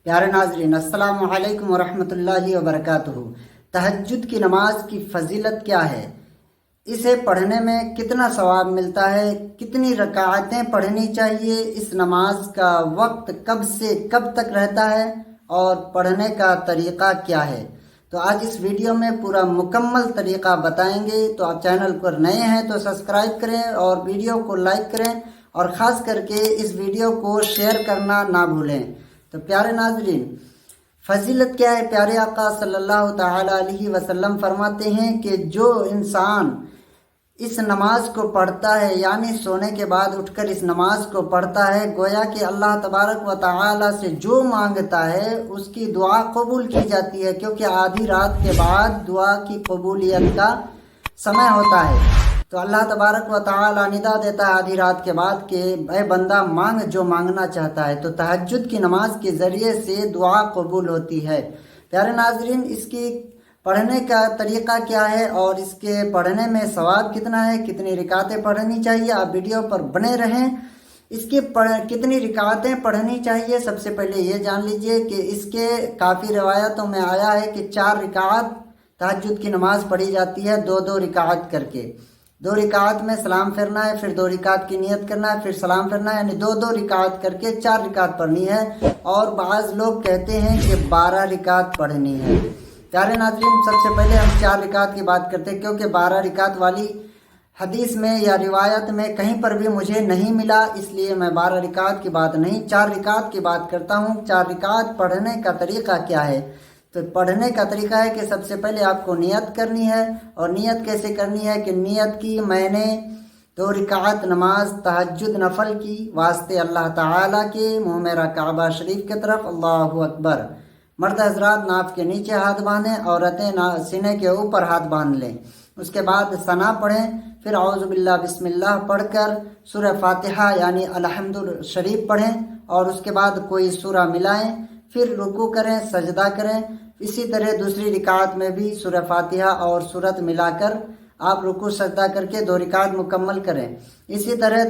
प्यारे नाजरीन, अस्सलामु अलैकुम वरहमतुल्लाहि वबरकातुहू। तहज्जुद की नमाज की फजीलत क्या है, इसे पढ़ने में कितना सवाब मिलता है, कितनी रकाअतें पढ़नी चाहिए, इस नमाज का वक्त कब से कब तक रहता है और पढ़ने का तरीक़ा क्या है, तो आज इस वीडियो में पूरा मुकम्मल तरीक़ा बताएंगे। तो आप चैनल पर नए हैं तो सब्सक्राइब करें और वीडियो को लाइक करें और ख़ास करके इस वीडियो को शेयर करना ना भूलें। तो प्यारे नाजरीन, फजीलत क्या है? प्यारे आका सल्लल्लाहु ताला अलैहि वसल्लम फरमाते हैं कि जो इंसान इस नमाज को पढ़ता है, यानी सोने के बाद उठकर इस नमाज को पढ़ता है, गोया कि अल्लाह तबारक व तआला से जो मांगता है उसकी दुआ कबूल की जाती है, क्योंकि आधी रात के बाद दुआ की कबूलियत का समय होता है। तो अल्लाह तबारक व तआला निदा देता है आधी रात के बाद कि ऐ बंदा मांग जो मांगना चाहता है। तो तहज्जुद की नमाज के ज़रिए से दुआ कबूल होती है। प्यारे नाजरीन, इसकी पढ़ने का तरीक़ा क्या है और इसके पढ़ने में सवाब कितना है, कितनी रिकातें पढ़नी चाहिए, आप वीडियो पर बने रहें। इसके कितनी रिकातें पढ़नी चाहिए, सबसे पहले ये जान लीजिए कि इसके काफ़ी रवायतों में आया है कि 4 रिकात तहज्जुद की नमाज पढ़ी जाती है, 2-2 रिकात करके। 2 रिकात में सलाम फिरना है, फिर 2 रिकात की नियत करना है, फिर सलाम फिरना है, यानी 2-2 रिकात करके 4 रिकात पढ़नी है। और बाज़ लोग कहते हैं कि 12 रिकात पढ़नी है। प्यारे नाज़रीन, सबसे पहले हम 4 रिकात की बात करते हैं, क्योंकि 12 रिकात वाली हदीस में या रिवायत में कहीं पर भी मुझे नहीं मिला, इसलिए मैं 12 रिकात की बात नहीं 4 रिकात की बात करता हूँ। 4 रिकात पढ़ने का तरीक़ा क्या है? तो पढ़ने का तरीका है कि सबसे पहले आपको नियत करनी है। और नियत कैसे करनी है कि नियत की मैंने 2 रिकात नमाज तहज्जुद नफल की वास्ते अल्लाह ताला के, मुँह मेरा काबा शरीफ की तरफ, अल्लाहु अकबर। मर्द हजरात नाफ के नीचे हाथ बांधें, औरतें सीने के ऊपर हाथ बांध लें। उसके बाद सना पढ़ें, फिर औज़ु बिल्लाह बिस्मिल्लाह पढ़कर सूरह फातिहा यानी अलहम्दुल शरीफ पढ़ें और उसके बाद कोई सूरा मिलाएं, फिर रुकू करें, सजदा करें। इसी तरह दूसरी रिकात में भी सूरह फातिहा और सूरत मिलाकर आप रुकू सजदा करके 2 रिकात मुकम्मल करें। इसी तरह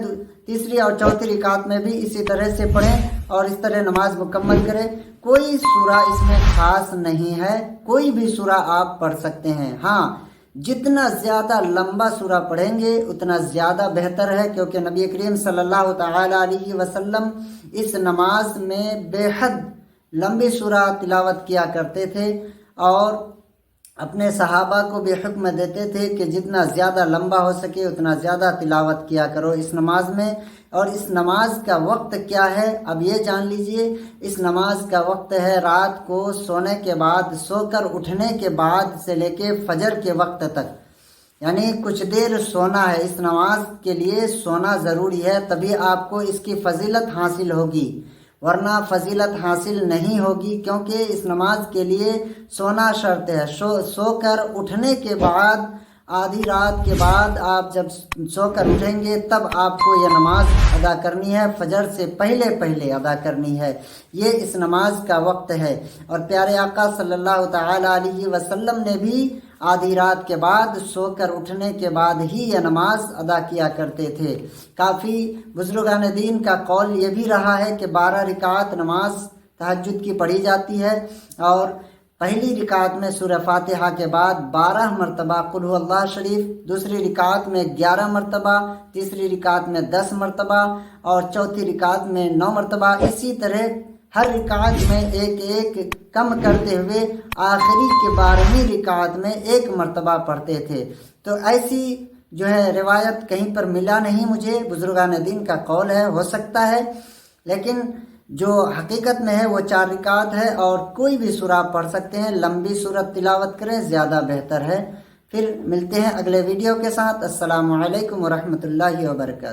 तीसरी और चौथी रिकात में भी इसी तरह से पढ़ें और इस तरह नमाज मुकम्मल करें। कोई सूरा इसमें खास नहीं है, कोई भी सूरा आप पढ़ सकते हैं। हाँ, जितना ज़्यादा लंबा सूरा पढ़ेंगे उतना ज़्यादा बेहतर है, क्योंकि नबी करीम सल्लल्लाहु ताला अलैहि वसल्लम इस नमाज में बेहद लंबी सूरा तिलावत किया करते थे और अपने सहाबा को भी हुक्म देते थे कि जितना ज़्यादा लंबा हो सके उतना ज़्यादा तिलावत किया करो इस नमाज में। और इस नमाज का वक्त क्या है, अब ये जान लीजिए। इस नमाज का वक्त है रात को सोने के बाद, सोकर उठने के बाद से लेके फजर के वक्त तक, यानी कुछ देर सोना है। इस नमाज के लिए सोना ज़रूरी है, तभी आपको इसकी फजीलत हासिल होगी, वरना फजीलत हासिल नहीं होगी, क्योंकि इस नमाज के लिए सोना शर्त है। सोकर उठने के बाद, आधी रात के बाद आप जब सोकर उठेंगे तब आपको यह नमाज अदा करनी है, फजर से पहले पहले अदा करनी है। ये इस नमाज का वक्त है। और प्यारे आका सल्लल्लाहु ताला अलैहि वसल्लम ने भी आधी रात के बाद सोकर उठने के बाद ही यह नमाज अदा किया करते थे। काफ़ी बुजुर्गान दीन का कौल ये भी रहा है कि 12 रिकात नमाज तहज्जुद की पढ़ी जाती है और पहली रिकात में सूरह फातिहा के बाद 12 मरतबा कुल हु अल्लाह शरीफ, दूसरी रिकात में 11 मरतबा, तीसरी रिकात में 10 मरतबा और चौथी रिकात में 9 मरतबा। इसी तरह हर रिकात में एक एक कम करते हुए आखिरी के 12वीं रिकात में 1 मरतबा पढ़ते थे। तो ऐसी जो है रिवायत कहीं पर मिला नहीं मुझे, बुजुर्गान दीन का कौल है, हो सकता है, लेकिन जो हकीकत में है वो 4 रिकात है और कोई भी सूरा पढ़ सकते हैं। लंबी सूरत तिलावत करें, ज़्यादा बेहतर है। फिर मिलते हैं अगले वीडियो के साथ। अस्सलामु अलैकुम वरहमतुल्लाहि वबरकातुहू।